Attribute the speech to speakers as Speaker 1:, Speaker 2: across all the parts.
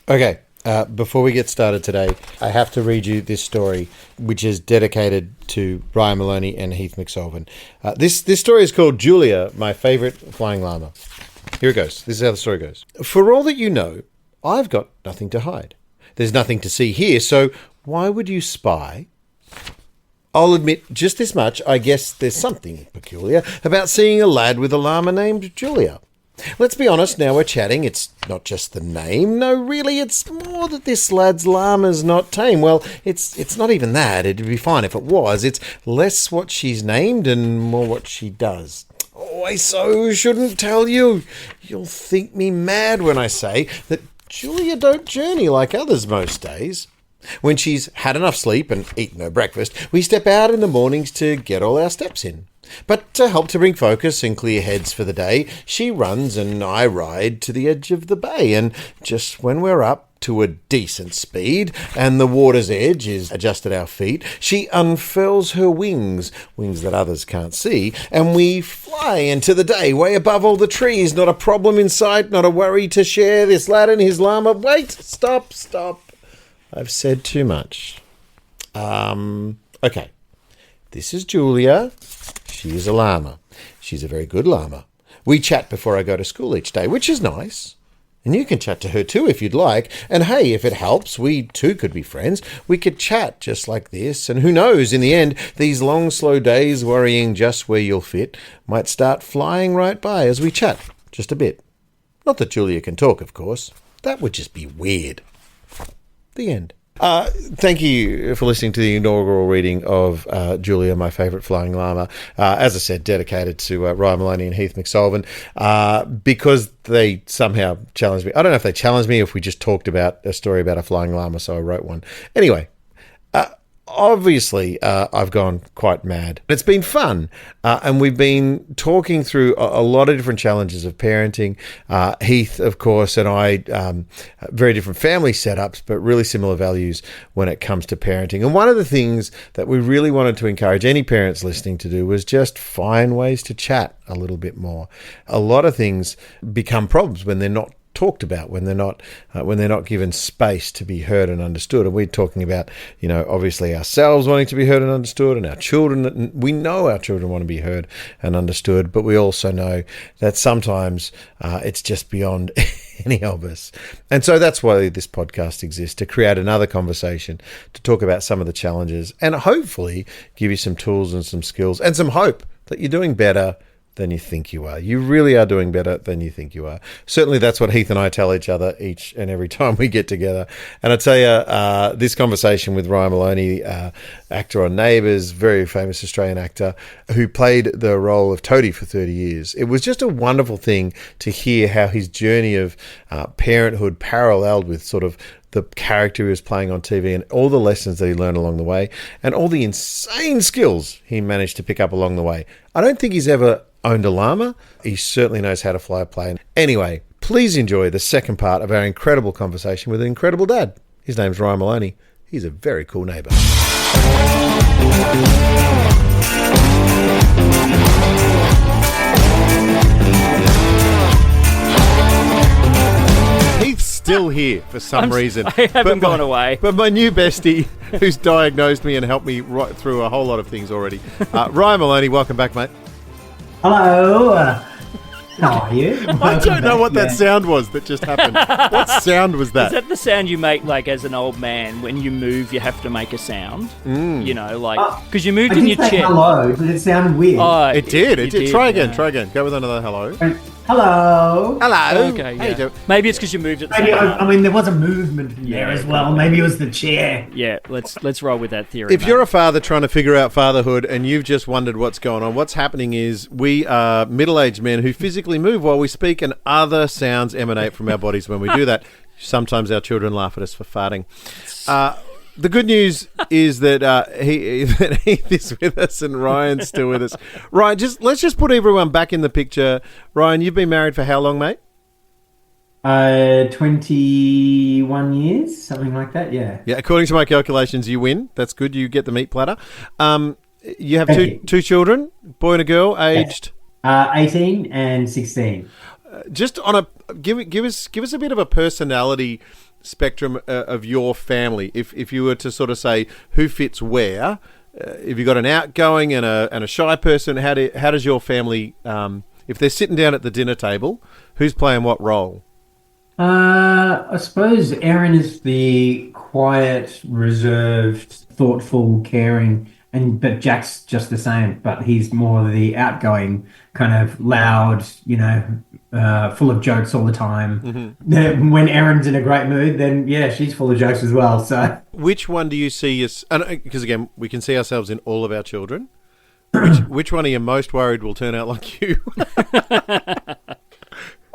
Speaker 1: Okay, before we get started today, I have to read you this story, which is dedicated to Ryan Moloney and Heath McSolvin. This story is called Julia, My Favourite Flying Llama. Here it goes. This is how the story goes. For all that you know, I've got nothing to hide. There's nothing to see here, so why would you spy? I'll admit just this much, I guess there's something peculiar about seeing a lad with a llama named Julia. Let's be honest, now we're chatting, it's not just the name. No, really, it's more that this lad's llama's not tame. Well, it's not even that. It'd be fine if it was. It's less what she's named and more what she does. Oh, I so shouldn't tell you. You'll think me mad when I say that Julia don't journey like others most days. When she's had enough sleep and eaten her breakfast, we step out in the mornings to get all our steps in. But to help to bring focus and clear heads for the day, she runs and I ride to the edge of the bay. And just when we're up to a decent speed and the water's edge is just at our feet, she unfurls her wings that others can't see, and we fly into the day way above all the trees. Not a problem in sight, not a worry to share. This lad and his llama. Wait, stop. I've said too much. Okay. This is Julia. She is a llama. She's a very good llama. We chat before I go to school each day, which is nice. And you can chat to her too if you'd like. And hey, if it helps, we too could be friends. We could chat just like this. And who knows, in the end, these long, slow days worrying just where you'll fit might start flying right by as we chat just a bit. Not that Julia can talk, of course. That would just be weird. The end. Thank you for listening to the inaugural reading of Julia, My Favourite Flying Llama. As I said, dedicated to Ryan Moloney and Heath McSolvin, because they somehow challenged me. I don't know if they challenged me or if we just talked about a story about a flying llama, so I wrote one. Anyway, obviously, I've gone quite mad. It's been fun, and we've been talking through a lot of different challenges of parenting. Heath, of course, and I, very different family setups, but really similar values when it comes to parenting. And one of the things that we really wanted to encourage any parents listening to do was just find ways to chat a little bit more. A lot of things become problems when they're not talked about, when they're not given space to be heard and understood. And we're talking about, obviously ourselves wanting to be heard and understood, and our children. We know our children want to be heard and understood, but we also know that sometimes it's just beyond any of us. And so that's why this podcast exists, to create another conversation, to talk about some of the challenges, and hopefully give you some tools and some skills and some hope that you're doing better than you think you are. You really are doing better than you think you are. Certainly that's what Heath and I tell each other each and every time we get together. And I tell you, this conversation with Ryan Moloney, actor on Neighbours, very famous Australian actor who played the role of Toadie for 30 years. It was just a wonderful thing to hear how his journey of parenthood paralleled with sort of the character he was playing on TV and all the lessons that he learned along the way and all the insane skills he managed to pick up along the way. I don't think he's ever owned a llama. He certainly knows how to fly a plane. Anyway, please enjoy the second part of our incredible conversation with an incredible dad. His name's Ryan Moloney. He's a very cool neighbour. Still here for some reason.
Speaker 2: I haven't gone away.
Speaker 1: But my new bestie, who's diagnosed me and helped me right through a whole lot of things already, Ryan Moloney, welcome back, mate.
Speaker 3: Hello. How are you?
Speaker 1: I don't know what that sound was that just happened. What sound was that?
Speaker 2: Is that the sound you make, like, as an old man? When you move, you have to make a sound? Because you moved in your chair.
Speaker 3: Hello, but it sounded weird.
Speaker 1: It did. Try again. Go with another hello.
Speaker 3: Hello.
Speaker 2: Okay,
Speaker 1: How you doing?
Speaker 2: Maybe it's because you moved it.
Speaker 3: There was a movement in there as well. Maybe it was the chair.
Speaker 2: Yeah, let's roll with that theory.
Speaker 1: If you're a father trying to figure out fatherhood and you've just wondered what's going on, what's happening is we are middle-aged men who physically move while we speak, and other sounds emanate from our bodies when we do that. Sometimes our children laugh at us for farting. The good news is that Heath is with us and Ryan's still with us. Ryan, let's just put everyone back in the picture. Ryan, you've been married for how long, mate?
Speaker 3: 21 years, something like that, yeah.
Speaker 1: Yeah, according to my calculations, you win. That's good. You get the meat platter. You have two children, boy and a girl, aged
Speaker 3: 18 and 16.
Speaker 1: Just on a give us a bit of a personality spectrum of your family? If you were to sort of say who fits where, if you've got an outgoing and a shy person, how does your family, if they're sitting down at the dinner table, who's playing what role?
Speaker 3: I suppose Erin is the quiet, reserved, thoughtful, caring, but Jack's just the same. But he's more the outgoing, kind of loud, full of jokes all the time. When Erin's in a great mood, then yeah, she's full of jokes as well. So
Speaker 1: which one do you see as? Because again, we can see ourselves in all of our children. Which one are you most worried will turn out like you?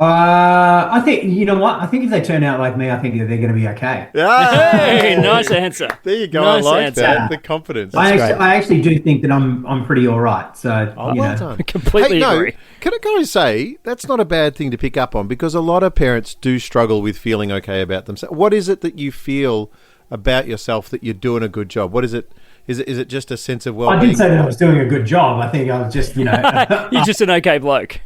Speaker 3: I think, you know what? I think if they turn out like me, I think they're going to be okay.
Speaker 2: Hey, nice answer.
Speaker 1: There you go.
Speaker 2: Nice
Speaker 1: I like
Speaker 2: answer.
Speaker 1: that. The confidence.
Speaker 3: I actually do think that I'm pretty all right. So,
Speaker 1: well done.
Speaker 2: Completely agree.
Speaker 1: Can I say that's not a bad thing to pick up on, because a lot of parents do struggle with feeling okay about themselves. What is it that you feel about yourself that you're doing a good job? What is it? Is it just a sense of well-being?
Speaker 3: I didn't say that I was doing a good job. I think I was just,
Speaker 2: You're just an okay bloke.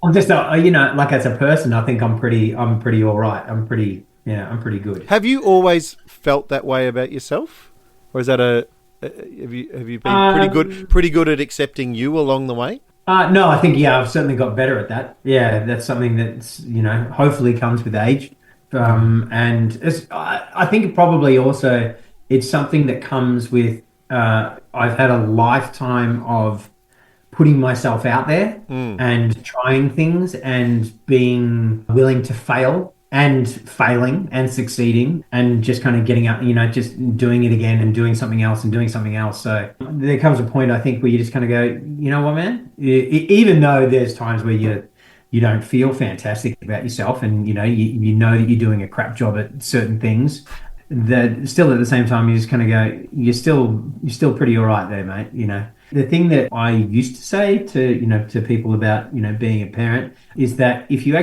Speaker 3: I'm just, like as a person, I think I'm pretty all right. I'm pretty good.
Speaker 1: Have you always felt that way about yourself, or is that have you been pretty good at accepting you along the way?
Speaker 3: No, I think I've certainly got better at that. Yeah, that's something that's hopefully comes with age, and I think probably also it's something that comes with. I've had a lifetime of putting myself out there and trying things and being willing to fail and failing and succeeding and just kind of getting up, just doing it again and doing something else and doing something else. So there comes a point, I think, where you just kind of go, you know what, man? Even though there's times where you don't feel fantastic about yourself and, you know that you're doing a crap job at certain things, that still at the same time, you just kind of go, you're still pretty all right there, mate, The thing that I used to say to people about, being a parent is that if you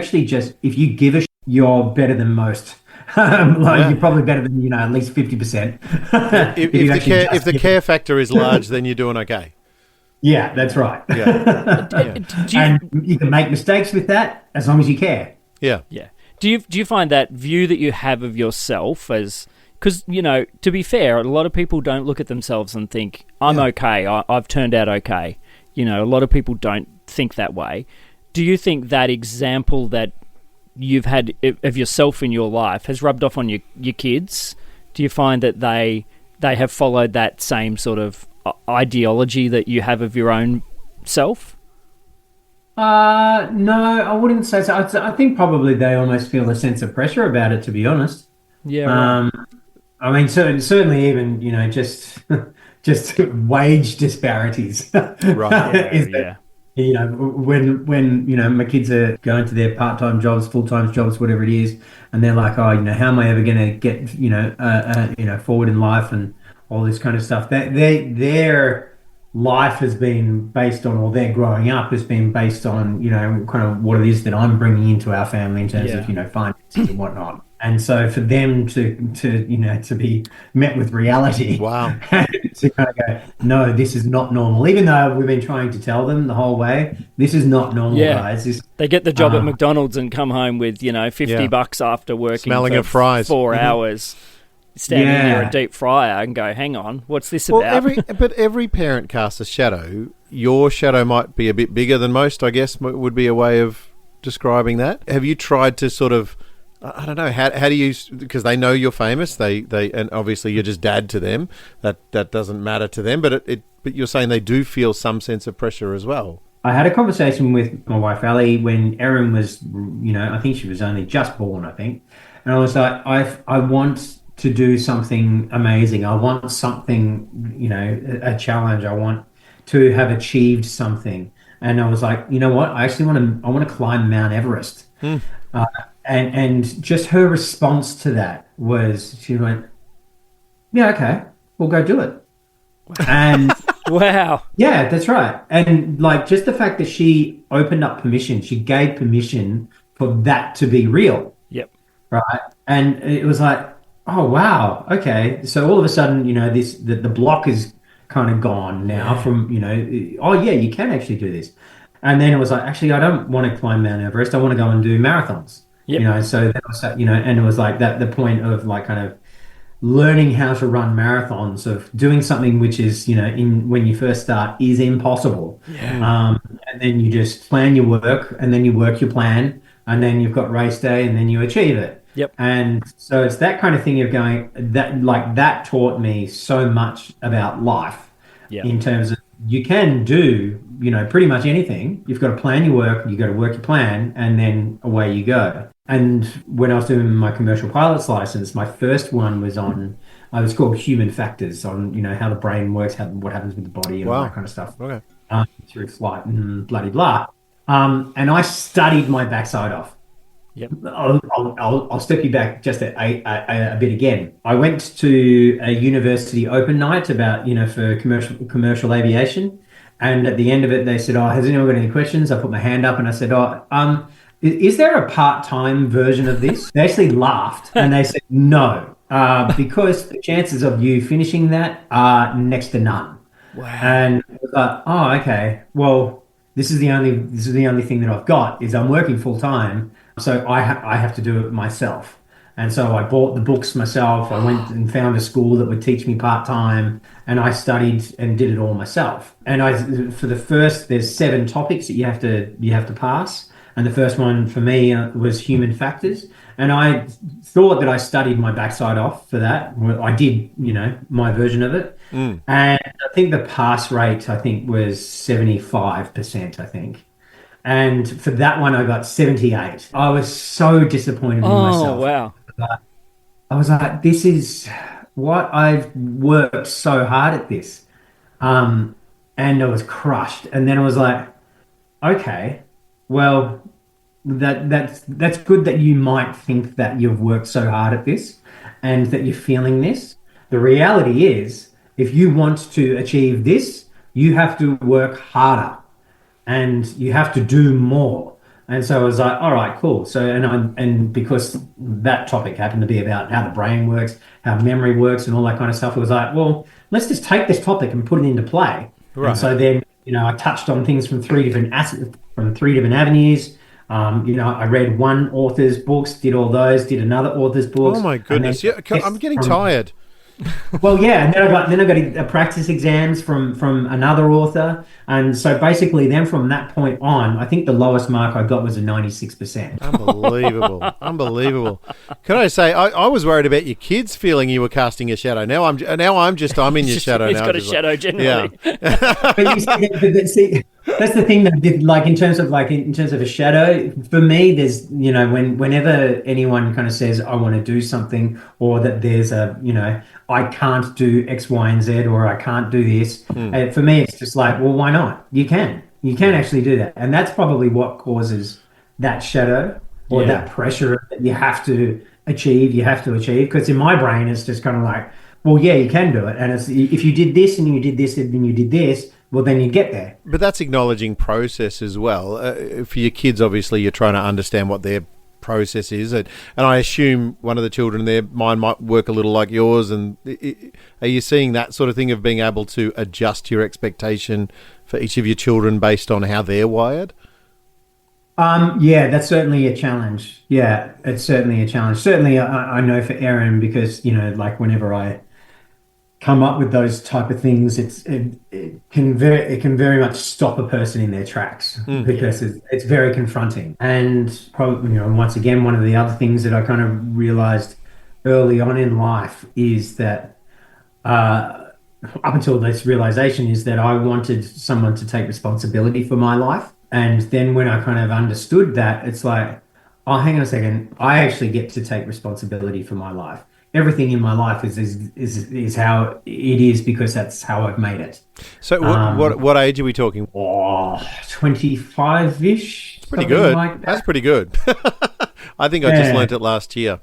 Speaker 3: give a shit, you're better than most. You're probably better than, at least 50%.
Speaker 1: If the care factor is large, then you're doing okay.
Speaker 3: Yeah, that's right.
Speaker 1: Yeah.
Speaker 3: And you can make mistakes with that as long as you care.
Speaker 1: Yeah.
Speaker 2: Yeah. Do you find that view that you have of yourself as... Because, to be fair, a lot of people don't look at themselves and think, I'm okay, I've turned out okay. A lot of people don't think that way. Do you think that example that you've had of yourself in your life has rubbed off on your kids? Do you find that they have followed that same sort of ideology that you have of your own self?
Speaker 3: No, I wouldn't say so. I think probably they almost feel a sense of pressure about it, to be honest.
Speaker 2: Yeah. Right.
Speaker 3: I mean, certainly even, just wage disparities.
Speaker 1: Right.
Speaker 3: When my kids are going to their part-time jobs, full-time jobs, whatever it is, and they're like, oh, how am I ever going to get, forward in life and all this kind of stuff. Their life has been based on, or their growing up has been based on, kind of what it is that I'm bringing into our family in terms of, finances and whatnot. And so for them to be met with reality,
Speaker 1: wow,
Speaker 3: to kind of go, no, this is not normal. Even though we've been trying to tell them the whole way, this is not normal, guys.
Speaker 2: They get the job at McDonald's and come home with, $50 after working
Speaker 1: smelling
Speaker 2: for
Speaker 1: of fries
Speaker 2: 4 hours, standing near a deep fryer and go, hang on, what's this about?
Speaker 1: But every parent casts a shadow. Your shadow might be a bit bigger than most, I guess, would be a way of describing that. Have you tried to sort of, I don't know, how do you, because they know you're famous, they and obviously you're just dad to them, that doesn't matter to them, but but you're saying they do feel some sense of pressure as well.
Speaker 3: I had a conversation with my wife Ali when Erin was, I think she was only just born, I think, and I was like, I want to do something amazing. I want something, a challenge. I want to have achieved something, and I was like, you know what? I want to climb Mount Everest. And just her response to that was, she went, yeah, okay, we'll go do it. And
Speaker 2: wow.
Speaker 3: Yeah, that's right. And like just the fact that she opened up permission, she gave permission for that to be real.
Speaker 2: Yep.
Speaker 3: Right. And it was like, oh, wow. Okay. So all of a sudden, the block is kind of gone now from, oh yeah, you can actually do this. And then it was like, actually, I don't want to climb Mount Everest. I want to go and do marathons.
Speaker 2: Yep.
Speaker 3: So that was, and it was like that, the point of like kind of learning how to run marathons, of doing something which is, in when you first start is impossible.
Speaker 2: Yeah.
Speaker 3: And then you just plan your work, and then you work your plan, and then you've got race day, and then you achieve it.
Speaker 2: Yep.
Speaker 3: And so it's that kind of thing of going that, like, that taught me so much about life,
Speaker 2: Yeah.
Speaker 3: in terms of you can do, pretty much anything. You've got to plan your work, you got to work your plan, and then away you go. And when I was doing my commercial pilot's license, my first one was on, it was called Human Factors, on, how the brain works, what happens with the body, and all that kind of stuff.
Speaker 1: Okay.
Speaker 3: Through flight and bloody blah. And I studied my backside off.
Speaker 2: Yep.
Speaker 3: I'll step you back just a bit again. I went to a university open night about, for commercial aviation. And at the end of it, they said, "Oh, has anyone got any questions?" I put my hand up and I said, is there a part-time version of this? They actually laughed and they said, "No, because the chances of you finishing that are next to none."
Speaker 2: Wow.
Speaker 3: And I was like, "Oh, okay. Well, this is the only thing that I've got, is I'm working full time, so I have to do it myself." And so I bought the books myself. I went and found a school that would teach me part-time, and I studied and did it all myself. And there's 7 topics that you have to pass. And the first one for me was human factors. And I thought that I studied my backside off for that. Well, I did, my version of it. And I think the pass rate, was 75%, I think. And for that one, I got 78. I was so disappointed in myself.
Speaker 2: Oh, wow.
Speaker 3: I was like, this is what I've worked so hard at this. And I was crushed. And then I was like, okay, well, that's good that you might think that you've worked so hard at this and that you're feeling this. The reality is, if you want to achieve this, you have to work harder and you have to do more. And so I was like, all right, cool. So, and because that topic happened to be about how the brain works, how memory works, and all that kind of stuff, it was like, well, let's just take this topic and put it into play. Right. And so then, I touched on things from 3 different avenues. I read one author's books, did all those, did another author's books.
Speaker 1: Oh my goodness! Yeah, I'm getting tired.
Speaker 3: Well, yeah, and then I got a practice exams from another author, and so basically, then from that point on, I think the lowest mark I got was a 96%.
Speaker 1: Unbelievable. Can I say, I was worried about your kids feeling you were casting a shadow. Now I'm in your shadow.
Speaker 2: He's
Speaker 1: now.
Speaker 2: got a shadow generally.
Speaker 1: Yeah.
Speaker 3: But you see, that's the thing that did, like in terms of a shadow, for me, there's, whenever anyone kind of says I want to do something, or that there's I can't do X, Y, and Z, or I can't do this. For me, it's just like, well, why not? You can actually do that. And that's probably what causes that shadow, or that pressure that you have to achieve. Because in my brain, it's just kind of like, well, yeah, you can do it. And if you did this and you did this and then you did this, well, then you get there.
Speaker 1: But that's acknowledging process as well. For your kids, obviously, you're trying to understand what their process is. And I assume one of the children, their mind might work a little like yours. And are you seeing that sort of thing of being able to adjust your expectation for each of your children based on how they're wired?
Speaker 3: Yeah, that's certainly a challenge. Yeah, it's certainly a challenge. Certainly, I know for Erin, because, whenever I come up with those type of things, it can very much stop a person in their tracks, because it's very confronting. And probably, once again, one of the other things that I kind of realized early on in life is that up until this realization is that I wanted someone to take responsibility for my life. And then when I kind of understood that, it's like, oh, hang on a second, I actually get to take responsibility for my life. Everything in my life is how it is, because that's how I've made it.
Speaker 1: So what age are we talking?
Speaker 3: 25-ish.
Speaker 1: Pretty good.
Speaker 3: Like that.
Speaker 1: That's pretty good. I think I just learnt it last year.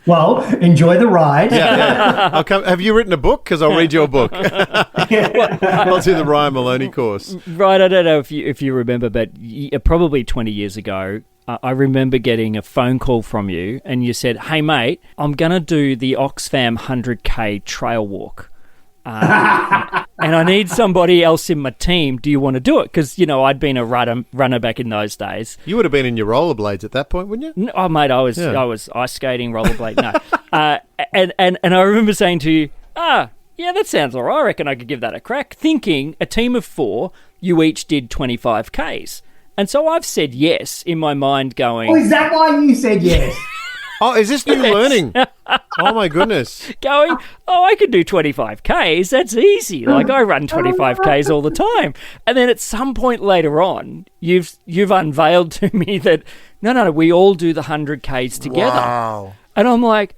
Speaker 3: Well, enjoy the ride.
Speaker 1: Yeah. I'll come. Have you written a book? Because I'll read your book. I'll do the Ryan Moloney course.
Speaker 2: Right. I don't know if you remember, but probably 20 years ago, I remember getting a phone call from you, and you said, "Hey, mate, I'm going to do the Oxfam 100K trail walk." and I need somebody else in my team. Do you want to do it? Because, I'd been a runner back in those days.
Speaker 1: You would have been in your rollerblades at that point, wouldn't you?
Speaker 2: Oh, mate, I was ice skating, rollerblade. No. And I remember saying to you, yeah, that sounds all right. I reckon I could give that a crack. Thinking a team of 4, you each did 25 Ks. And so I've said yes in my mind going...
Speaker 3: Oh, is that why you said yes?
Speaker 1: Oh, is this new learning? Oh, my goodness.
Speaker 2: Going, I could do 25 Ks. That's easy. Like, I run 25 Ks all the time. And then at some point later on, you've unveiled to me that, no, we all do the 100 Ks together.
Speaker 1: Wow.
Speaker 2: And I'm like...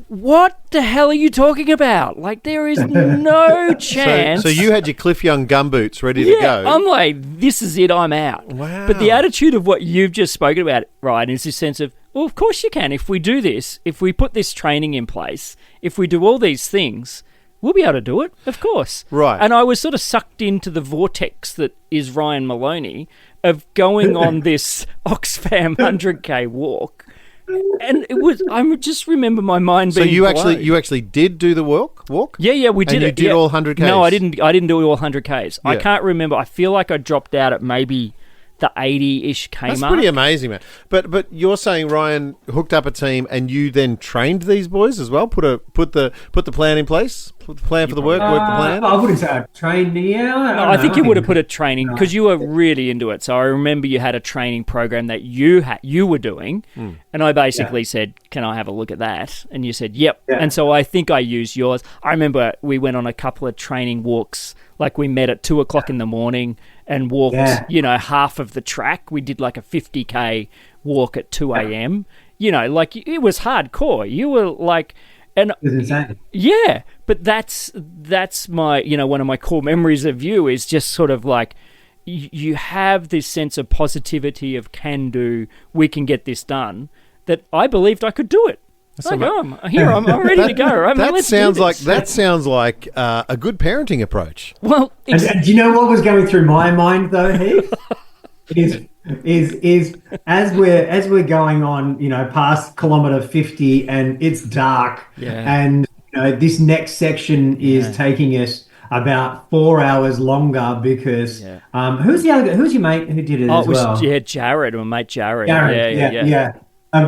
Speaker 2: What the hell are you talking about? Like, there is no chance.
Speaker 1: So you had your Cliff Young gumboots ready to go.
Speaker 2: I'm like, this is it, I'm out.
Speaker 1: Wow.
Speaker 2: But the attitude of what you've just spoken about, Ryan, is this sense of, well, of course you can. If we do this, if we put this training in place, if we do all these things, we'll be able to do it, of course.
Speaker 1: Right.
Speaker 2: And I was sort of sucked into the vortex that is Ryan Moloney of going on this Oxfam 100K walk. And it was, I just remember my mind being blown.
Speaker 1: So you actually did do the walk?
Speaker 2: Yeah, we did
Speaker 1: and
Speaker 2: it.
Speaker 1: You did all 100 Ks?
Speaker 2: No, I didn't do all 100 Ks.
Speaker 1: Yeah.
Speaker 2: I can't remember. I feel like I dropped out at maybe the 80-ish K
Speaker 1: That's
Speaker 2: mark.
Speaker 1: pretty amazing, man. But you're saying Ryan hooked up a team and you then trained these boys as well? Put the plan in place? Put the plan for the work the plan?
Speaker 3: I wouldn't say I trained. Yeah,
Speaker 2: I think you would have put a training because you were really into it. So I remember you had a training program that you were doing, and I basically said, "Can I have a look at that?" And you said, "Yep." Yeah. And so I think I used yours. I remember we went on a couple of training walks. Like we met at 2:00 in the morning and walked, half of the track. We did like a 50K walk at 2 a.m. Like it was hardcore. You were like. And
Speaker 3: it was insane.
Speaker 2: Yeah, but that's my one of my core memories of you is just sort of like you have this sense of positivity of can do, we can get this done. That I believed I could do it. I'm ready to go.
Speaker 1: That sounds like a good parenting approach.
Speaker 2: Well,
Speaker 3: and do you know what was going through my mind though, Heath? is as we're going on, past kilometer 50 and it's dark, and this next section is taking us about 4 hours longer because who's your mate who did it as well?
Speaker 2: Jared, my mate Jared.
Speaker 3: Yeah.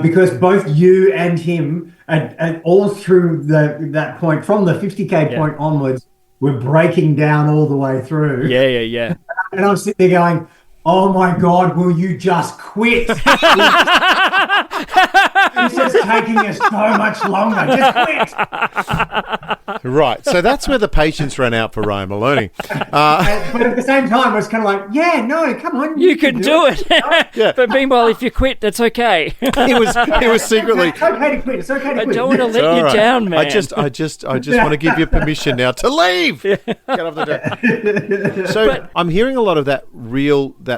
Speaker 3: Because both you and him, and all through that point, from the 50K point onwards, we're breaking down all the way through.
Speaker 2: Yeah.
Speaker 3: And I'm sitting there going, oh my God, will you just quit? It's just taking us so much longer. Just quit.
Speaker 1: Right. So that's where the patience ran out for Ryan Moloney.
Speaker 3: But at the same time, I was kind of like, yeah, no, come on.
Speaker 2: You can do it.
Speaker 1: Yeah.
Speaker 2: But meanwhile, if you quit, that's okay.
Speaker 1: It was secretly.
Speaker 3: It's okay to quit. It's okay to quit.
Speaker 2: I don't want to let you down, man.
Speaker 1: I just want to give you permission now to leave. Get off the deck. So I'm hearing a lot of that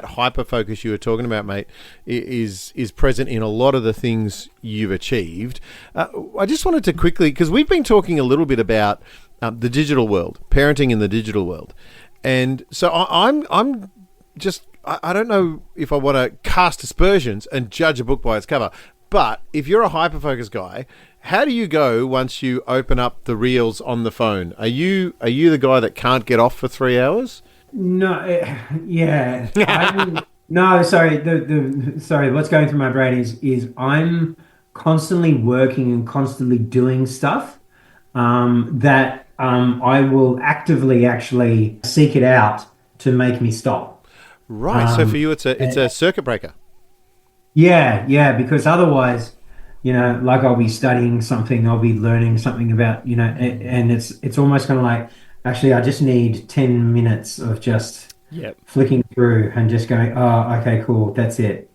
Speaker 1: hyper focus you were talking about, mate, is present in a lot of the things you've achieved. I just wanted to quickly, because we've been talking a little bit about the digital world, parenting in the digital world, and so I'm just I don't know if I want to cast aspersions and judge a book by its cover, but if you're a hyper focus guy, how do you go once you open up the reels on the phone? Are you the guy that can't get off for 3 hours?
Speaker 3: No, no, sorry. Sorry. What's going through my brain is I'm constantly working and constantly doing stuff that I will actively actually seek it out to make me stop.
Speaker 1: Right. So for you, it's a circuit breaker.
Speaker 3: Yeah. Because otherwise, like I'll be studying something, I'll be learning something about, and it's almost kind of like, actually, I just need 10 minutes of just flicking through and just going, oh, okay, cool, that's it.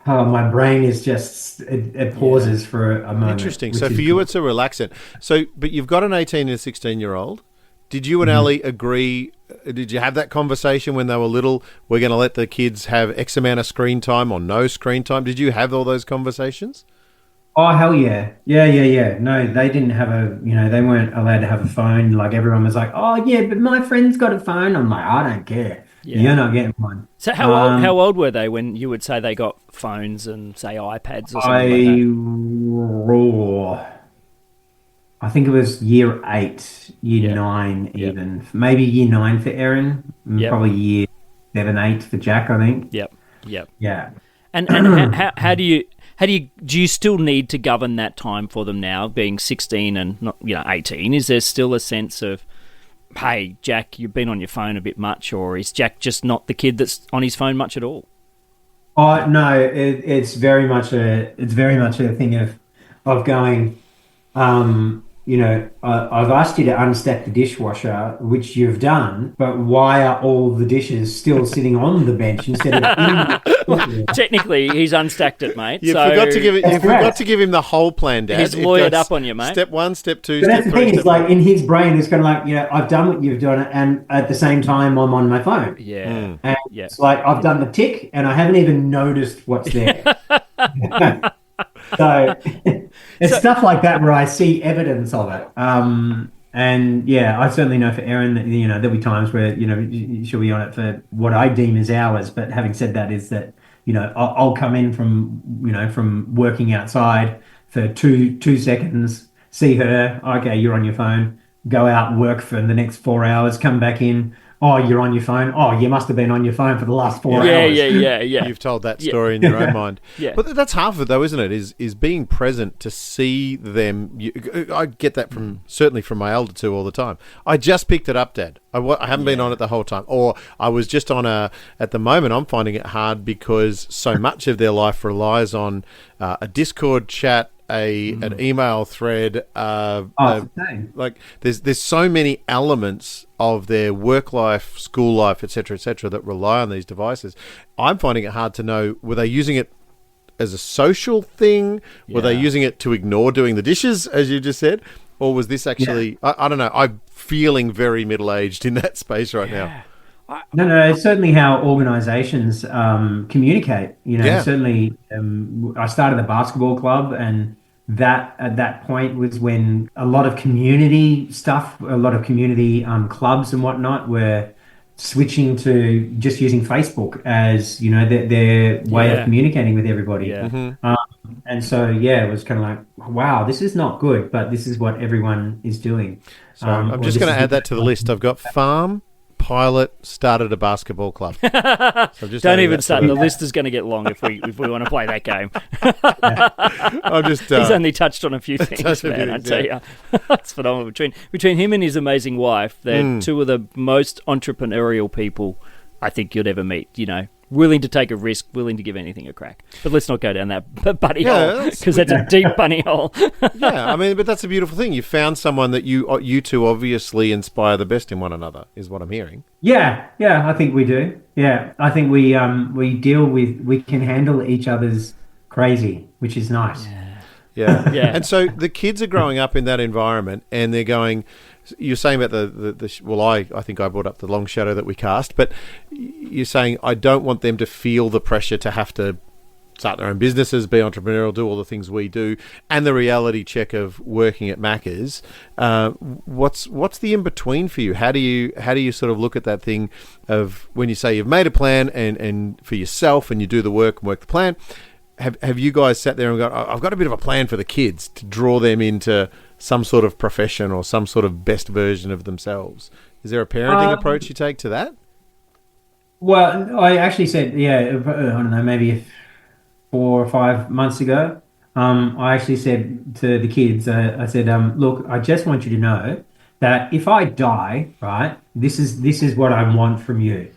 Speaker 3: Oh, my brain is just, it pauses for a moment.
Speaker 1: Interesting. So for you, it's a relaxant. So, but you've got an 18 and a 16-year-old. Did you and Ali agree, did you have that conversation when they were little, we're going to let the kids have X amount of screen time or no screen time? Did you have all those conversations?
Speaker 3: Oh, hell yeah. Yeah. No, they didn't have they weren't allowed to have a phone. Like everyone was like, oh yeah, but my friend's got a phone. I'm like, I don't care. Yeah. You're not getting one.
Speaker 2: So how old were they when you would say they got phones and say iPads or something like that?
Speaker 3: I think it was year 8, year
Speaker 2: Yep.
Speaker 3: 9,
Speaker 2: Yep.
Speaker 3: even maybe year 9 for Erin, and
Speaker 2: Yep.
Speaker 3: probably year 7, 8 for Jack, I think.
Speaker 2: Yep. Yep.
Speaker 3: Yeah.
Speaker 2: And how do you still need to govern that time for them now, being 16 and not 18? Is there still a sense of, hey, Jack, you've been on your phone a bit much, or is Jack just not the kid that's on his phone much at all?
Speaker 3: Oh no, it's very much a thing of going. I've asked you to unstack the dishwasher, which you've done, but why are all the dishes still sitting on the bench instead of in
Speaker 2: Technically, he's unstacked it, mate.
Speaker 1: You
Speaker 2: so
Speaker 1: forgot to give it. You
Speaker 3: That's
Speaker 1: forgot
Speaker 3: correct.
Speaker 1: to give him the whole plan, Dad.
Speaker 2: he's
Speaker 1: It
Speaker 2: lawyered
Speaker 1: goes
Speaker 2: up on you, mate.
Speaker 1: Step 1, step 2,
Speaker 3: But
Speaker 1: step
Speaker 3: that's the
Speaker 1: 3,
Speaker 3: thing,
Speaker 1: step
Speaker 3: it's like in his brain, it's kind of like, I've done what you've done, and at the same time, I'm on my phone.
Speaker 2: Yeah.
Speaker 3: And
Speaker 2: Yeah.
Speaker 3: it's like I've done the tick, and I haven't even noticed what's there. So it's stuff like that where I see evidence of it. And yeah, I certainly know for Erin that there'll be times where she'll be on it for what I deem as hours. But having said that, is that I'll come in from working outside for two seconds, see her, okay, you're on your phone, go out, work for the next 4 hours, come back in. Oh, you're on your phone. Oh, you must have been on your phone for the last 4 hours.
Speaker 2: Yeah.
Speaker 1: You've told that story in your own mind.
Speaker 2: Yeah.
Speaker 1: But that's half of it, though, isn't it? Is being present to see them. I get that certainly from my elder two all the time. I just picked it up, Dad. I haven't been on it the whole time. Or I was just on at the moment, I'm finding it hard because so much of their life relies on a Discord chat, an email thread. Like there's so many elements of their work life, school life, etc., that rely on these devices. I'm finding it hard to know, were they using it as a social thing? Were they using it to ignore doing the dishes, as you just said? Or was this actually, I don't know, I'm feeling very middle-aged in that space right now.
Speaker 3: No, it's certainly how organizations communicate. Certainly I started a basketball club, and that at that point was when a lot of community stuff, a lot of community clubs and whatnot were switching to just using Facebook as their way of communicating with everybody.
Speaker 2: Yeah.
Speaker 3: And so it was kind of like, wow, this is not good, but this is what everyone is doing.
Speaker 1: So I'm just going to add that to the list. I've got farm, pilot, started a basketball club. So
Speaker 2: Don't even start. The list is going to get long if we want to play that game.
Speaker 1: I'm just.
Speaker 2: He's only touched on a few things, man. I tell you, it's phenomenal. Between him and his amazing wife, they're two of the most entrepreneurial people I think you'd ever meet. Willing to take a risk, willing to give anything a crack. But let's not go down that bunny hole, because that's a deep bunny hole.
Speaker 1: Yeah, I mean, but that's a beautiful thing. You found someone that you two obviously inspire the best in one another, is what I'm hearing.
Speaker 3: Yeah, I think we do. Yeah, I think we can handle each other's crazy, which is nice.
Speaker 1: Yeah. And so the kids are growing up in that environment, and they're going. You're saying about I think I brought up the long shadow that we cast, but you're saying I don't want them to feel the pressure to have to start their own businesses, be entrepreneurial, do all the things we do, and the reality check of working at Macca's. What's the in between for you? How do you sort of look at that thing of when you say you've made a plan and for yourself and you do the work and work the plan? Have you guys sat there and gone, I've got a bit of a plan for the kids to draw them into some sort of profession or some sort of best version of themselves? Is there a parenting approach you take to that?
Speaker 3: Well, I actually said, I don't know, maybe 4 or 5 months ago, I actually said to the kids, I said, look, I just want you to know that if I die, right, this is what I want from you,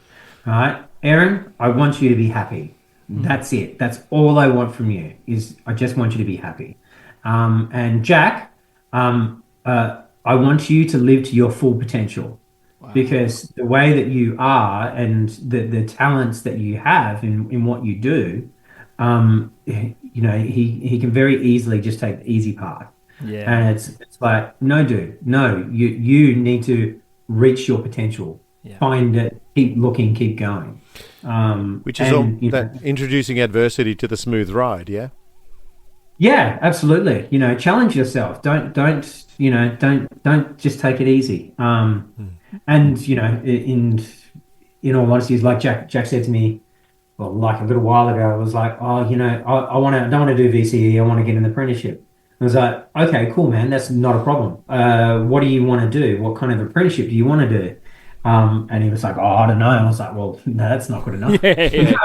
Speaker 3: right? Erin, I want you to be happy. That's it. That's all I want from you, is I just want you to be happy. And Jack, I want you to live to your full potential. Wow. Because the way that you are and the talents that you have in what you do, he can very easily just take the easy part. Yeah. And it's like, no, dude, no, you need to reach your potential. Yeah. Find it, keep looking, keep going.
Speaker 1: Which is introducing adversity to the smooth ride, yeah? Yeah, absolutely.
Speaker 3: Challenge yourself. Don't just take it easy. And in all honesty, like Jack said to me, well, like a little while ago, I was like, I don't want to do VCE. I want to get an apprenticeship. I was like, okay, cool, man. That's not a problem. What do you want to do? What kind of apprenticeship do you want to do? And he was like, oh, I don't know. I was like, well, no, that's not good enough.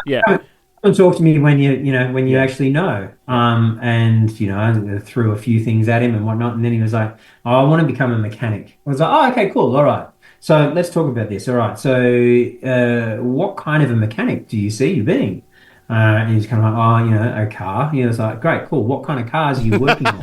Speaker 2: Yeah.
Speaker 3: Come talk to me when you actually know. And I threw a few things at him and whatnot. And then he was like, oh, I want to become a mechanic. I was like, oh, okay, cool. All right. So let's talk about this. All right. So what kind of a mechanic do you see you being? And he's kind of like, oh, a car. He was like, great, cool. What kind of cars are you working on?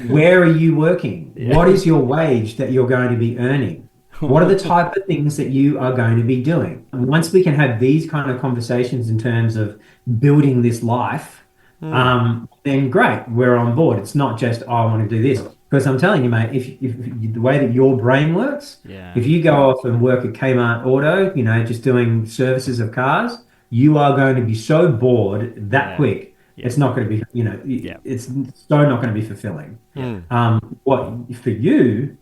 Speaker 3: Where are you working? Yeah. What is your wage that you're going to be earning? What are the type of things that you are going to be doing? And once we can have these kind of conversations in terms of building this life, then great, we're on board. It's not just, oh, I want to do this. Because I'm telling you, mate, if the way that your brain works, if you go off and work at Kmart Auto, just doing services of cars, you are going to be so bored that quick. Yeah. It's not going to be, it's so not going to be fulfilling. Yeah. What for you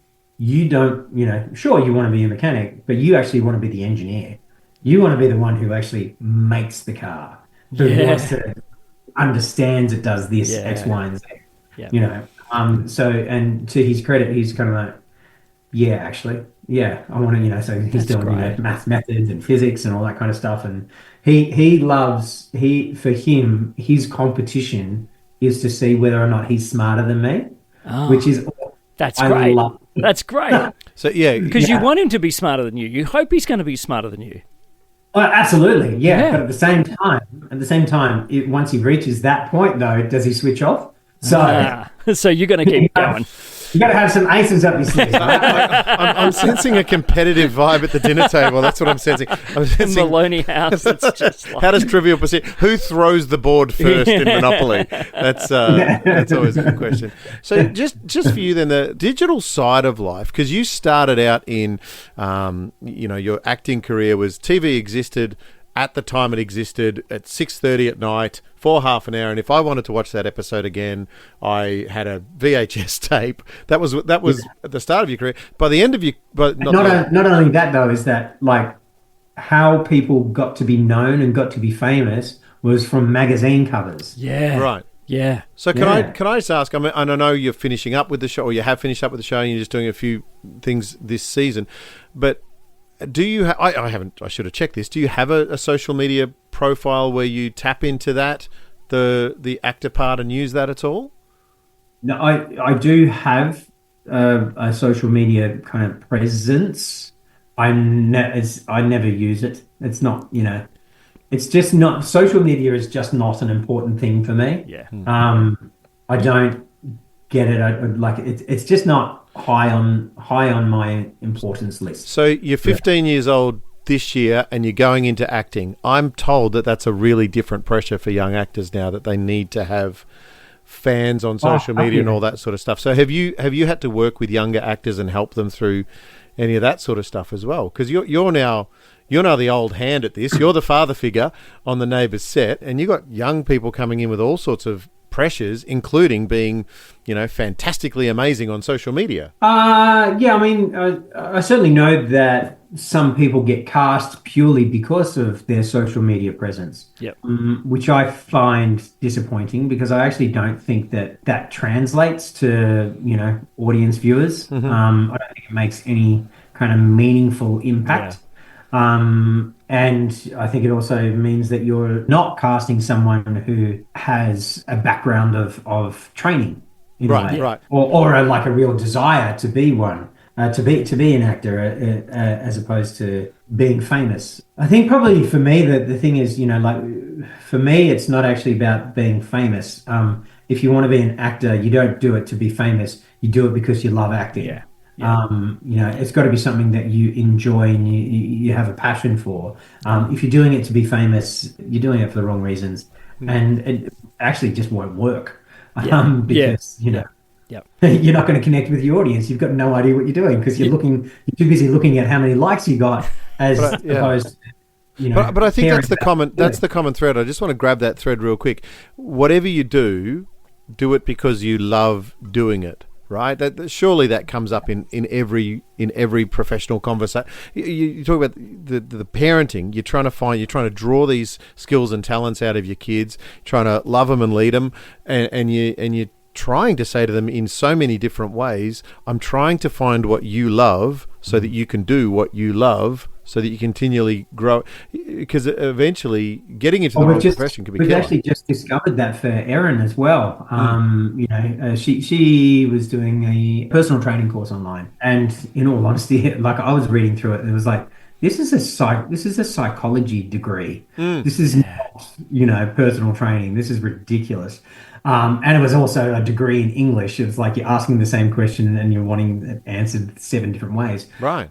Speaker 3: don't, sure, you want to be a mechanic, but you actually want to be the engineer. You want to be the one who actually makes the car, who wants to understands it does this X, Y, and Z. Yeah. So, and to his credit, he's kind of like, I want to, so he's doing, math methods and physics and all that kind of stuff. And for him, his competition is to see whether or not he's smarter than me, which is,
Speaker 2: that's great. That's great.
Speaker 1: So,
Speaker 2: because you want him to be smarter than you. You hope he's going to be smarter than you.
Speaker 3: Well, absolutely. Yeah. But at the same time, once he reaches that point though, does he switch off?
Speaker 2: So you're going to keep going.
Speaker 3: You got to have some aces up your sleeve.
Speaker 1: I'm sensing a competitive vibe at the dinner table. That's what I'm sensing.
Speaker 2: Moloney house. It's just like...
Speaker 1: How does Trivial Pursuit? Who throws the board first in Monopoly? That's always a good question. So just for you then, the digital side of life, because you started out in, your acting career was TV existed. At the time it existed at 6:30 at night for half an hour, and if I wanted to watch that episode again, I had a VHS tape. That was at the start of your career. By the end of your, but not
Speaker 3: only that though, is that like how people got to be known and got to be famous was from magazine covers.
Speaker 2: Yeah,
Speaker 1: right.
Speaker 2: Yeah.
Speaker 1: So can I just ask? I mean, and I know you're finishing up with the show, or you have finished up with the show, and you're just doing a few things this season, but. Do you? I haven't. I should have checked this. Do you have a social media profile where you tap into that, the actor part, and use that at all?
Speaker 3: No, I do have a social media kind of presence. I never use it. It's not. It's just not. Social media is just not an important thing for me.
Speaker 2: Yeah.
Speaker 3: I don't get it. It's just not. High on my importance list.
Speaker 1: So you're 15 years old this year and you're going into acting. I'm told that that's a really different pressure for young actors now, that they need to have fans on social media and all that sort of stuff. So have you had to work with younger actors and help them through any of that sort of stuff as well? Because you're now the old hand at this. You're the father figure on the Neighbours set, and you've got young people coming in with all sorts of pressures, including being, fantastically amazing on social media.
Speaker 3: I mean, I certainly know that some people get cast purely because of their social media presence.
Speaker 2: Yep.
Speaker 3: Which I find disappointing because I actually don't think that translates to, audience viewers. Mm-hmm. I don't think it makes any kind of meaningful impact. Yeah. And I think it also means that you're not casting someone who has a background of training,
Speaker 1: right,
Speaker 3: or a real desire to be one, to be an actor, as opposed to being famous. I think probably for me the thing is, for me it's not actually about being famous. If you want to be an actor, you don't do it to be famous. You do it because you love acting.
Speaker 2: Yeah.
Speaker 3: It's got to be something that you enjoy and you have a passion for. If you're doing it to be famous, you're doing it for the wrong reasons, and it actually just won't work. Because you're not going to connect with your audience. You've got no idea what you're doing because you're too busy looking at how many likes you got opposed to,
Speaker 1: But I think that's the common thread. I just want to grab that thread real quick. Whatever you do it because you love doing it. right? Surely that comes up in every professional conversation. You talk about the parenting. You're trying to draw these skills and talents out of your kids, trying to love them and lead them, and you're trying to say to them in so many different ways, I'm trying to find what you love so that you can do what you love, so that you continually grow, because eventually getting into the wrong profession can be killer.
Speaker 3: We've actually just discovered that for Erin as well. She was doing a personal training course online, and in all honesty, like I was reading through it, and it was like, this is a psychology degree. This is not, personal training. This is ridiculous. And it was also a degree in English. It was like you're asking the same question and you're wanting it answered 7 different ways.
Speaker 1: Right.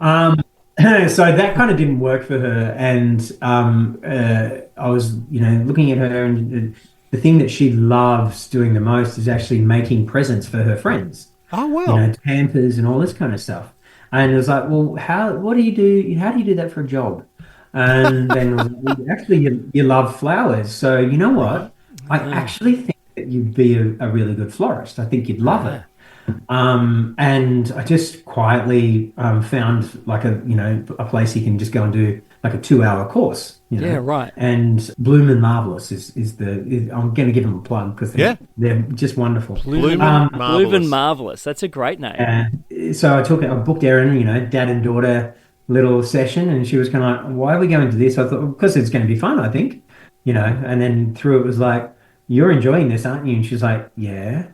Speaker 3: So that kind of didn't work for her. And I was, looking at her, and the thing that she loves doing the most is actually making presents for her friends.
Speaker 1: Oh, wow.
Speaker 3: Hampers and all this kind of stuff. And it was like, well, how do you do that for a job? And then I was like, well, actually, you love flowers. So you know what? I actually think that you'd be a really good florist. I think you'd love it. And I just quietly found like a place you can just go and do like a 2-hour course.
Speaker 2: Yeah, right.
Speaker 3: And Bloom and Marvelous is I'm going to give them a plug because they're just wonderful.
Speaker 2: Bloom and Marvelous. That's a great name.
Speaker 3: So I booked Erin, dad and daughter little session, and she was kind of like, why are we going to this? I thought, well, because it's going to be fun, I think, and then through it was like, you're enjoying this, aren't you? And she's like, yeah.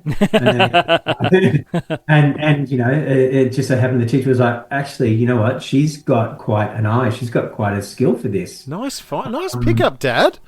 Speaker 3: And it just so happened the teacher was like, actually, you know what? She's got quite an eye. She's got quite a skill for this.
Speaker 1: Nice pickup, Dad.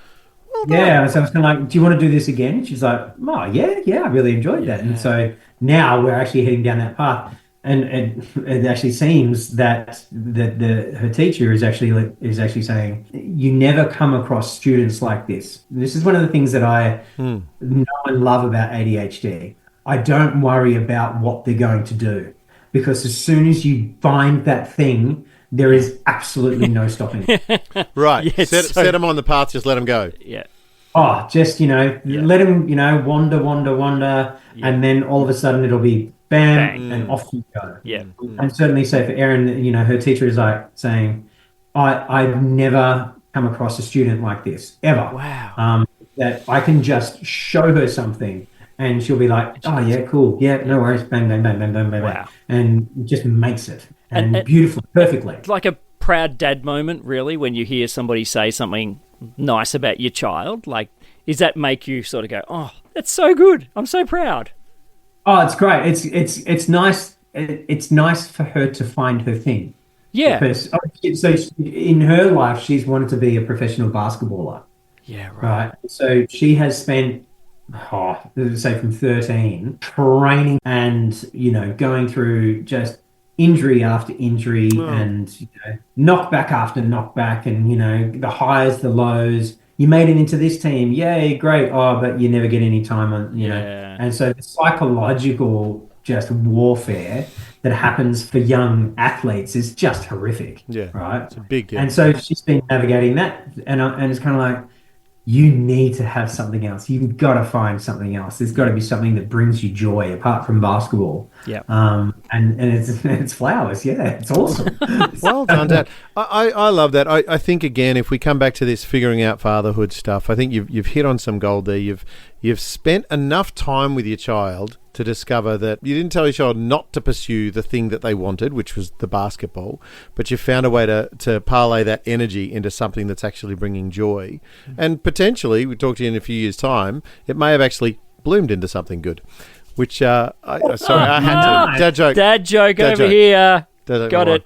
Speaker 1: Well done.
Speaker 3: Yeah. So I was kind of like, do you want to do this again? She's like, oh, yeah, I really enjoyed that. And so now we're actually heading down that path. And it actually seems that her teacher is actually saying, you never come across students like this. This is one of the things that I know and love about ADHD. I don't worry about what they're going to do, because as soon as you find that thing, there is absolutely no stopping it.
Speaker 1: Right. Yeah, set them on the path. Just let them go.
Speaker 2: Yeah.
Speaker 3: Oh, just, let them, wander. Yeah. And then all of a sudden it'll be bang, and off you go.
Speaker 2: Yeah.
Speaker 3: And certainly so for Erin, her teacher is like saying, I've never come across a student like this, ever.
Speaker 2: Wow.
Speaker 3: That I can just show her something and she'll be like, oh yeah, cool. Yeah, no worries. Bang, bang, bang, bang, bang, bang.
Speaker 2: Wow.
Speaker 3: And just makes it. And beautifully, perfectly.
Speaker 2: It's like a proud dad moment, really, when you hear somebody say something nice about your child. Like, does that make you sort of go, oh, that's so good. I'm so proud.
Speaker 3: Oh, it's great. It's nice. It's nice for her to find her thing.
Speaker 2: Yeah.
Speaker 3: Because, so in her life, she's wanted to be a professional basketballer.
Speaker 2: Yeah, right.
Speaker 3: So she has spent, say from 13, training and, going through just injury after injury and, knockback after knockback and, the highs, the lows. You made it into this team. Yay, great. Oh, but you never get any time on, And so the psychological just warfare that happens for young athletes is just horrific.
Speaker 1: Yeah.
Speaker 3: Right.
Speaker 1: It's a big deal.
Speaker 3: And so she's been navigating that. And it's kind of like, you need to have something else. You've got to find something else. There's got to be something that brings you joy apart from basketball.
Speaker 2: Yeah.
Speaker 3: And it's flowers. Yeah. It's awesome.
Speaker 1: Well done, Dad. I love that. I think, again, if we come back to this figuring out fatherhood stuff, I think you've hit on some gold there. You've spent enough time with your child to discover that you didn't tell your child not to pursue the thing that they wanted, which was the basketball, but you found a way to parlay that energy into something that's actually bringing joy. And potentially, we talk to you in a few years' time, it may have actually bloomed into something good, which, I had to. Dad joke
Speaker 2: over here. Got it.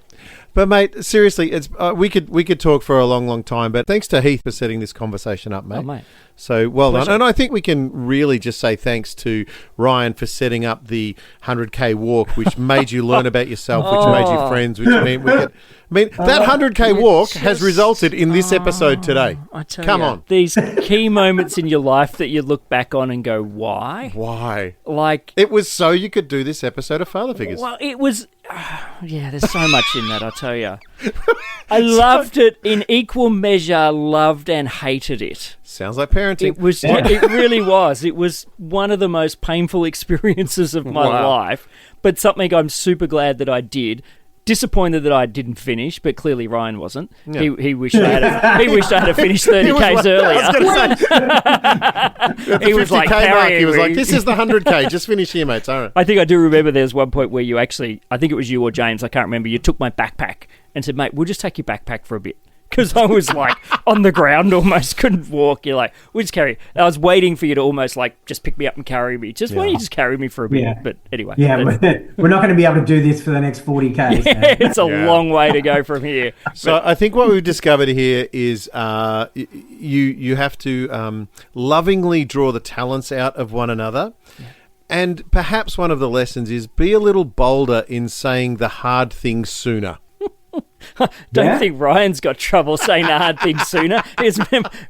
Speaker 1: But mate, seriously, it's we could talk for a long, long time. But thanks to Heath for setting this conversation up, mate.
Speaker 2: Oh, mate.
Speaker 1: So well done. And I think we can really just say thanks to Ryan for setting up the 100K walk, which made you learn about yourself, which made you friends, which meant that 100K walk has resulted in this episode today.
Speaker 2: I tell
Speaker 1: Come
Speaker 2: you,
Speaker 1: on.
Speaker 2: These key moments in your life that you look back on and go, why?
Speaker 1: Why?
Speaker 2: Like,
Speaker 1: it was so you could do this episode of Father Figures.
Speaker 2: Well, it was Yeah, there's so much in that, I tell you. I loved it in equal measure, loved and hated it.
Speaker 1: Sounds like parenting.
Speaker 2: It was. It really was. It was one of the most painful experiences of my life, but something I'm super glad that I did. Disappointed that I didn't finish, but clearly Ryan wasn't. Yeah. He wished I had finished 30 Ks earlier.
Speaker 1: He was like carrying. He was like, "This is the 100K. Just finish here, mate." Sorry.
Speaker 2: I think I do remember there's one point where you actually, I think it was you or James, I can't remember. You took my backpack and said, "Mate, we'll just take your backpack for a bit." Because I was like on the ground, almost couldn't walk. You're like, we'll just carry. I was waiting for you to almost like just pick me up and carry me. Why don't you just carry me for a bit? Yeah. But anyway.
Speaker 3: Yeah, we're not going to be able to do this for the next 40 Ks.
Speaker 2: Yeah, it's a long way to go from here.
Speaker 1: So I think what we've discovered here is you have to lovingly draw the talents out of one another. Yeah. And perhaps one of the lessons is be a little bolder in saying the hard things sooner.
Speaker 2: Don't think Ryan's got trouble saying the hard things sooner. It's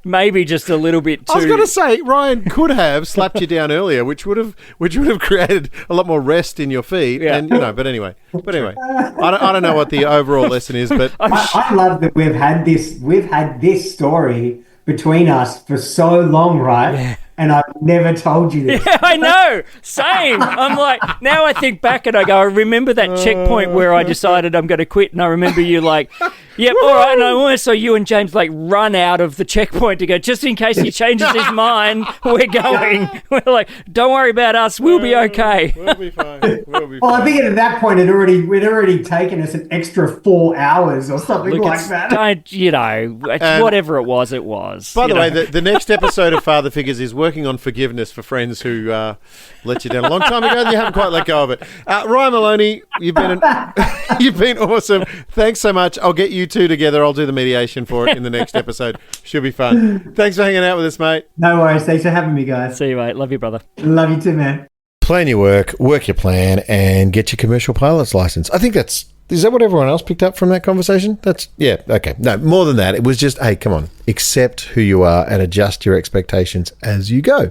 Speaker 2: maybe just a little bit too...
Speaker 1: I was going to say, Ryan could have slapped you down earlier, which would have created a lot more rest in your feet. Yeah. And but anyway, I don't know what the overall lesson is, but
Speaker 3: I love that we've had this story between us for so long, right? Yeah. And I've never told you this.
Speaker 2: Yeah, I know. Same. I'm like, now I think back and I go, I remember that checkpoint where I decided I'm going to quit. And I remember you like, yep, all right. And I almost saw you and James like run out of the checkpoint to go, just in case he changes his mind, we're going. We're like, don't worry about us. We'll be okay.
Speaker 1: We'll be fine.
Speaker 3: Well, I think at that point we'd already taken us an extra 4 hours or something like that.
Speaker 2: Whatever it was, it was.
Speaker 1: By the way, the next episode of Father Figures is working on forgiveness for friends who let you down a long time ago and you haven't quite let go of it. Ryan Moloney, you've been awesome. Thanks so much. I'll get you two together. I'll do the mediation for it in the next episode. Should be fun. Thanks for hanging out with us, mate.
Speaker 3: No worries. Thanks for having me, guys.
Speaker 2: See you, mate. Love you, brother.
Speaker 3: Love you too, man.
Speaker 1: Plan your work your plan, and get your commercial pilot's license. I think is that what everyone else picked up from that conversation? Okay. No, more than that. It was just, hey, come on, accept who you are and adjust your expectations as you go.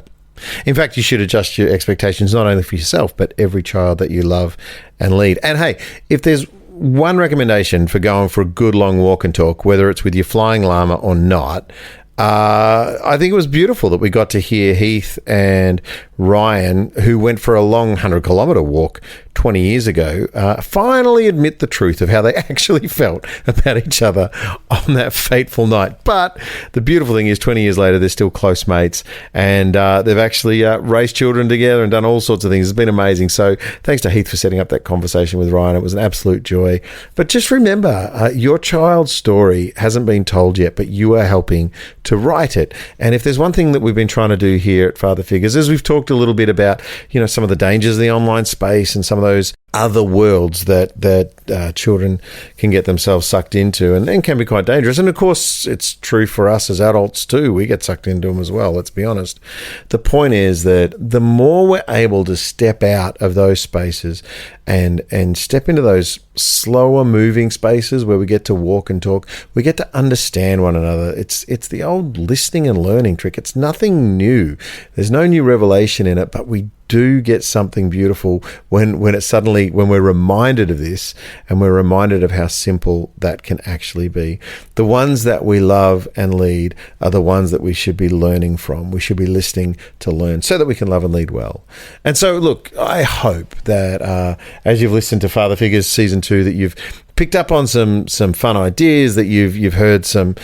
Speaker 1: In fact, you should adjust your expectations not only for yourself, but every child that you love and lead. And hey, if there's one recommendation for going for a good long walk and talk, whether it's with your flying llama or not, I think it was beautiful that we got to hear Heath and Ryan, who went for a long 100-kilometre walk 20 years ago, finally admit the truth of how they actually felt about each other on that fateful night. But the beautiful thing is 20 years later, they're still close mates, and they've actually raised children together and done all sorts of things. It's been amazing. So thanks to Heath for setting up that conversation with Ryan. It was an absolute joy. But just remember, your child's story hasn't been told yet, but you are helping to write it. And if there's one thing that we've been trying to do here at Father Figures, is we've talked a little bit about, some of the dangers of the online space and some of those other worlds that children can get themselves sucked into and can be quite dangerous. And of course, it's true for us as adults too. We get sucked into them as well, let's be honest. The point is that the more we're able to step out of those spaces and step into those slower moving spaces where we get to walk and talk, we get to understand one another. It's the old listening and learning trick. It's nothing new. There's no new revelation in it, but we do get something beautiful when we're reminded of this, and we're reminded of how simple that can actually be. The ones that we love and lead are the ones that we should be learning from. We should be listening to learn so that we can love and lead well. And so, look, I hope that as you've listened to Father Figures Season 2, that you've picked up on some fun ideas, that you've heard some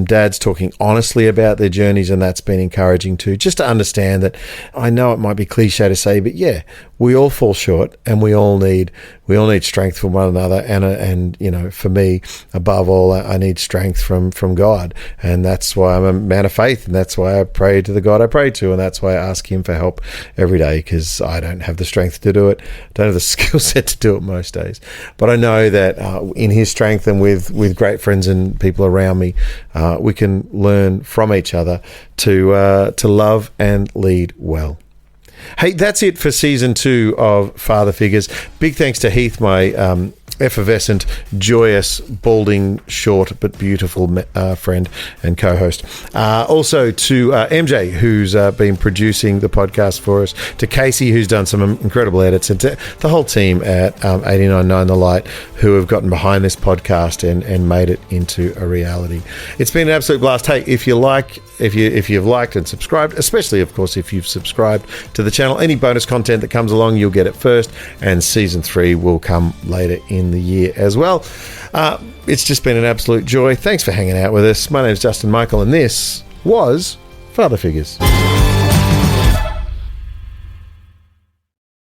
Speaker 1: dads talking honestly about their journeys, and that's been encouraging too. Just to understand that, I know it might be cliche to say, but yeah, we all fall short, and we all need strength from one another. And for me, above all, I need strength from God, and that's why I'm a man of faith, and that's why I pray to the God I pray to, and that's why I ask Him for help every day, because I don't have the strength to do it, don't have the skill set to do it most days. But I know that in His strength and with great friends and people around me, we can learn from each other to love and lead well. Hey, that's it for Season 2 of Father Figures. Big thanks to Heath, my effervescent, joyous, balding, short but beautiful friend and co-host. Also to MJ, who's been producing the podcast for us, to Casey, who's done some incredible edits, and to the whole team at 899 The Light, who have gotten behind this podcast and made it into a reality. It's been an absolute blast. Hey, if you've liked and subscribed, especially of course if you've subscribed to the channel, any bonus content that comes along, you'll get it first, and season 3 will come later in the year as well. It's just been an absolute joy. Thanks for hanging out with us. My name is Justin Michael, and this was Father Figures.